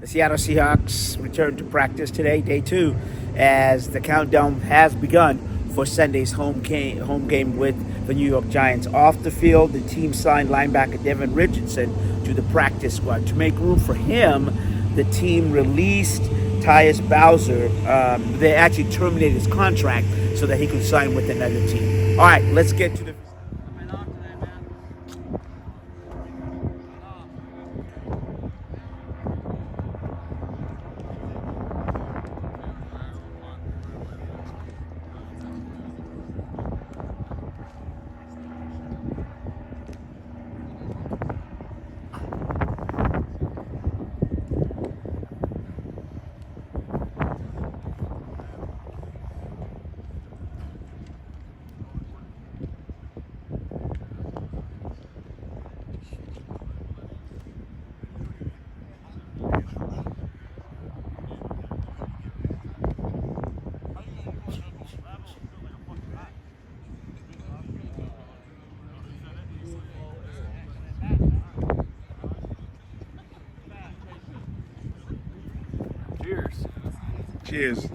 The Seattle Seahawks return to practice today, day two, as the countdown has begun for Sunday's home game with the New York Giants. Off the field, the team signed linebacker Devin Richardson to the practice squad. To make room for him, the team released Tyus Bowser. They actually terminated his contract so that he could sign with another team. All right, let's get to the... Cheers. Cheers.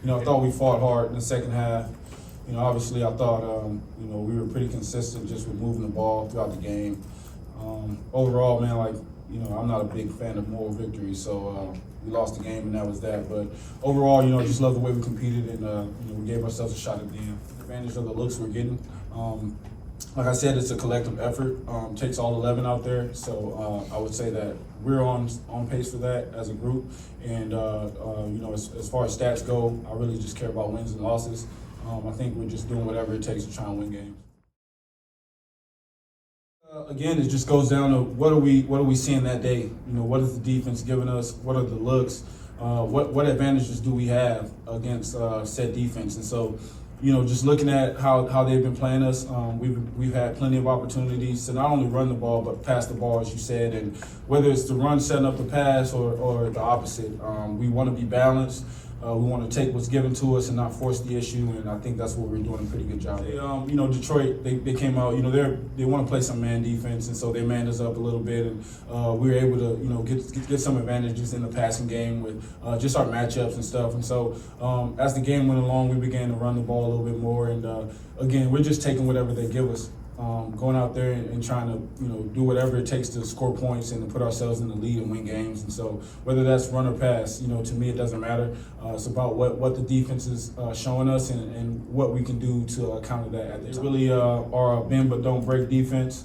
I thought we fought hard in the second half. Obviously I thought, we were pretty consistent just with moving the ball throughout the game. Overall, man, I'm not a big fan of moral victory, so we lost the game and that was that. But overall, just love the way we competed and, we gave ourselves a shot at the end. Advantage of the looks we're getting. Like I said, it's a collective effort. Takes all 11 out there, so I would say that we're on pace for that as a group. And as far as stats go, I really just care about wins and losses. I think we're just doing whatever it takes to try and win games. Again, it just goes down to what are we seeing that day? What is the defense giving us? What are the looks? What advantages do we have against said defense? And so, just looking at how they've been playing us, we've had plenty of opportunities to not only run the ball but pass the ball, as you said. And whether it's the run setting up the pass or the opposite, we want to be balanced. We want to take what's given to us and not force the issue, and I think that's what we're doing a pretty good job. Detroit, they came out, they want to play some man defense, and so they manned us up a little bit, and we were able to, get some advantages in the passing game with just our matchups and stuff. And so as the game went along, we began to run the ball a little bit more, and again, we're just taking whatever they give us. Going out there and trying to, do whatever it takes to score points and to put ourselves in the lead and win games. And so whether that's run or pass, to me it doesn't matter. It's about what the defense is showing us and what we can do to counter that. They really are a bend but don't break defense.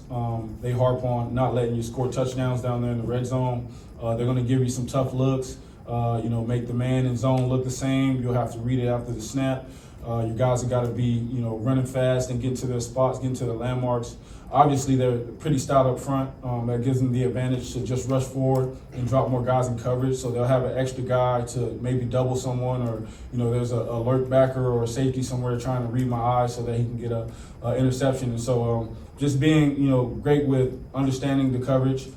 They harp on not letting you score touchdowns down there in the red zone. They're going to give you some tough looks, make the man and zone look the same. You'll have to read it after the snap. Your guys have got to be, running fast and get to their spots, get to the landmarks. Obviously, they're pretty stout up front. That gives them the advantage to just rush forward and drop more guys in coverage. So they'll have an extra guy to maybe double someone, or there's a alert backer or a safety somewhere trying to read my eyes so that he can get a interception. And so just being great with understanding the coverage.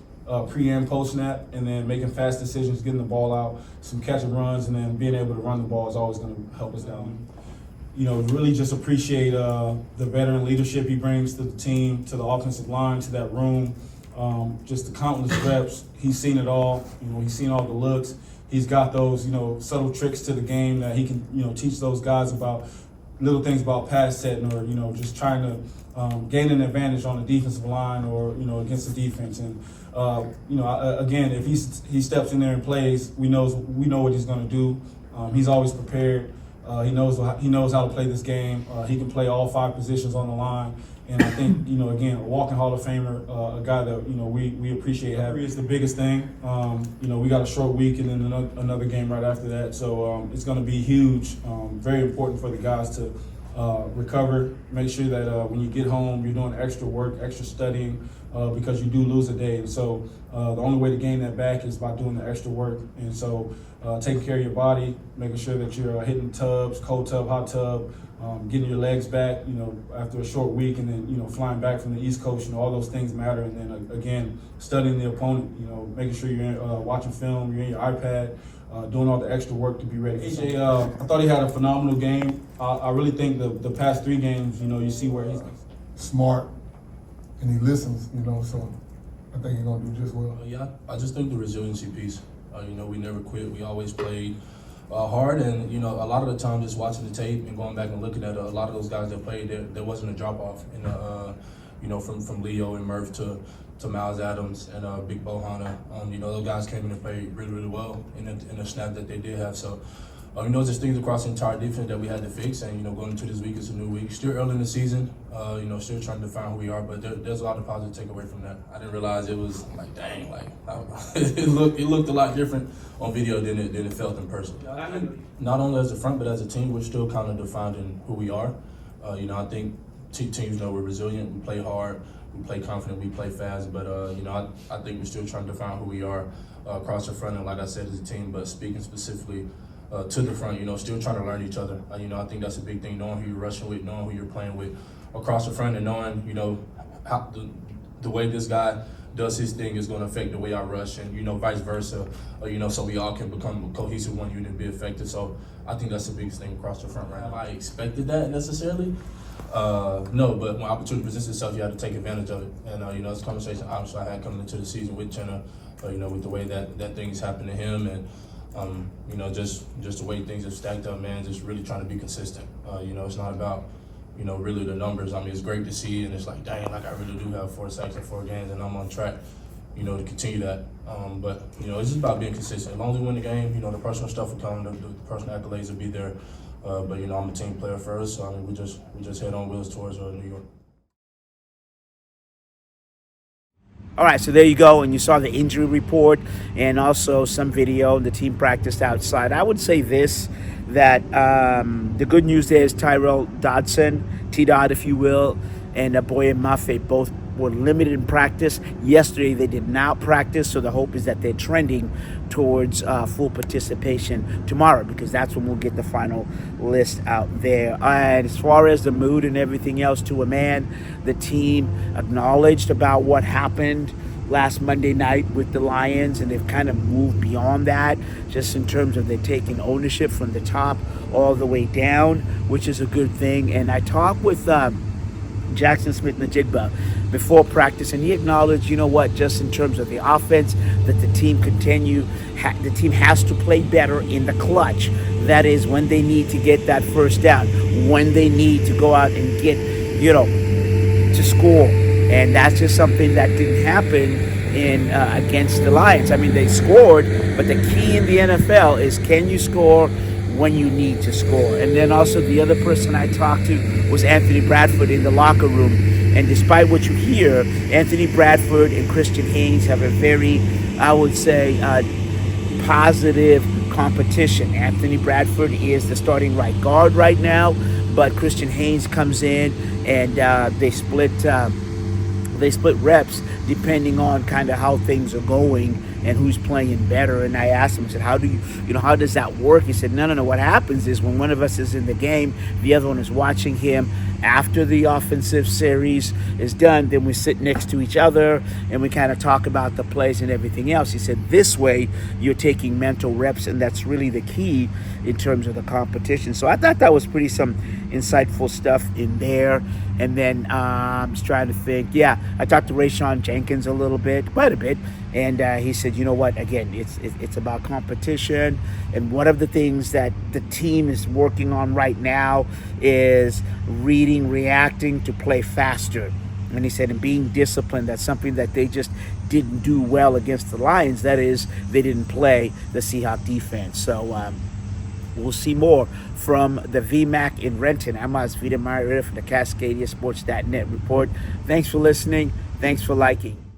Pre and post snap, and then making fast decisions, getting the ball out, some catch and runs, and then being able to run the ball is always going to help us down. Really just appreciate the veteran leadership he brings to the team, to the offensive line, to that room. Just the countless reps. He's seen it all. He's seen all the looks. He's got those, subtle tricks to the game that he can, teach those guys about little things about pass setting, or just trying to gain an advantage on the defensive line or against the defense. And again, if he steps in there and plays, we know what he's going to do. He's always prepared. He knows how to play this game. He can play all 5 positions on the line. And I think, again, a walking Hall of Famer, a guy that, we appreciate having. Is the biggest thing. We got a short week and then another game right after that. So it's going to be huge, very important for the guys to recover. Make sure that when you get home, you're doing extra work, extra studying, because you do lose a day. And so the only way to gain that back is by doing the extra work. And so taking care of your body, making sure that you're hitting tubs, cold tub, hot tub, getting your legs back, after a short week, and then, flying back from the East Coast, all those things matter. And then again, studying the opponent, making sure you're watching film, you're in your iPad, doing all the extra work to be ready. AJ, I thought he had a phenomenal game. I really think the past 3 games, you see where he's smart and he listens, so I think he's gonna do just well. Yeah, I just think the resiliency piece. We never quit. We always played hard, and a lot of the time just watching the tape and going back and looking at a lot of those guys that played, there wasn't a drop off in the from Leo and Murph to Miles Adams and Big Bohana. Those guys came in and played really, really well in the snap that they did have. So. Just things across the entire defense that we had to fix, and going into this week, it's a new week. Still early in the season, still trying to define who we are, but there's a lot of positive takeaway from that. I didn't realize it was dang, it looked a lot different on video than it felt in person. Not only as a front, but as a team, we're still kind of defining who we are. I think teams know we're resilient, we play hard, we play confident, we play fast, but I think we're still trying to define who we are across the front, and like I said, as a team, but speaking specifically to the front, still trying to learn each other. I think that's a big thing, knowing who you're rushing with, knowing who you're playing with across the front, and knowing, how the way this guy does his thing is going to affect the way I rush, and, vice versa, so we all can become a cohesive one unit and be effective. So I think that's the biggest thing across the front right now. I expected that necessarily. No, but when opportunity presents itself, you have to take advantage of it. And, it's a conversation obviously I had coming into the season with Jenna, with the way that things happened to him, and You know, just the way things have stacked up, man. Just really trying to be consistent. You know, it's not about really the numbers. I mean, it's great to see, and it's like, dang, like I really do have 4 sacks in 4 games, and I'm on track, to continue that. But it's just about being consistent. As long as we win the game, the personal stuff will come, the personal accolades will be there. But I'm a team player first, so I mean, we just head on wheels towards New York. All right, so there you go, and you saw the injury report and also some video. The team practiced outside. I would say this, that the good news there is Tyrell Dodson, T-Dot, if you will, and Boye Mafe both were limited in practice. Yesterday, they did not practice, so the hope is that they're trending towards full participation tomorrow, because that's when we'll get the final list out there. And as far as the mood and everything else, to a man, the team acknowledged about what happened last Monday night with the Lions, and they've kind of moved beyond that, just in terms of they're taking ownership from the top all the way down, which is a good thing. And I talked with Jackson Smith-Njigba before practice, and he acknowledged, just in terms of the offense, that the team the team has to play better in the clutch. That is, when they need to get that first down, when they need to go out and get, to score. And that's just something that didn't happen in against the Lions. I mean, they scored, but the key in the NFL is, can you score when you need to score? And then also the other person I talked to was Anthony Bradford in the locker room. And despite what you hear, Anthony Bradford and Christian Haynes have a very, I would say, positive competition. Anthony Bradford is the starting right guard right now, but Christian Haynes comes in, and they split reps depending on kind of how things are going and who's playing better. And I asked him, I said, how does that work? He said, no. What happens is, when one of us is in the game, the other one is watching him. After the offensive series is done, then we sit next to each other and we kind of talk about the plays and everything else. He said, this way you're taking mental reps, and that's really the key in terms of the competition. So I thought that was pretty some insightful stuff in there. And then I'm just trying to think. Yeah, I talked to Rayshawn Jenkins quite a bit, and he said, you know what? Again, it's about competition, and one of the things that the team is working on right now is reacting to play faster. And he said, and being disciplined, that's something that they just didn't do well against the Lions. That is, they didn't play the Seahawks defense. So we'll see more from the VMAC in Renton. I'm Asvita Maria from the Cascadia Sports.net report. Thanks for listening. Thanks for liking.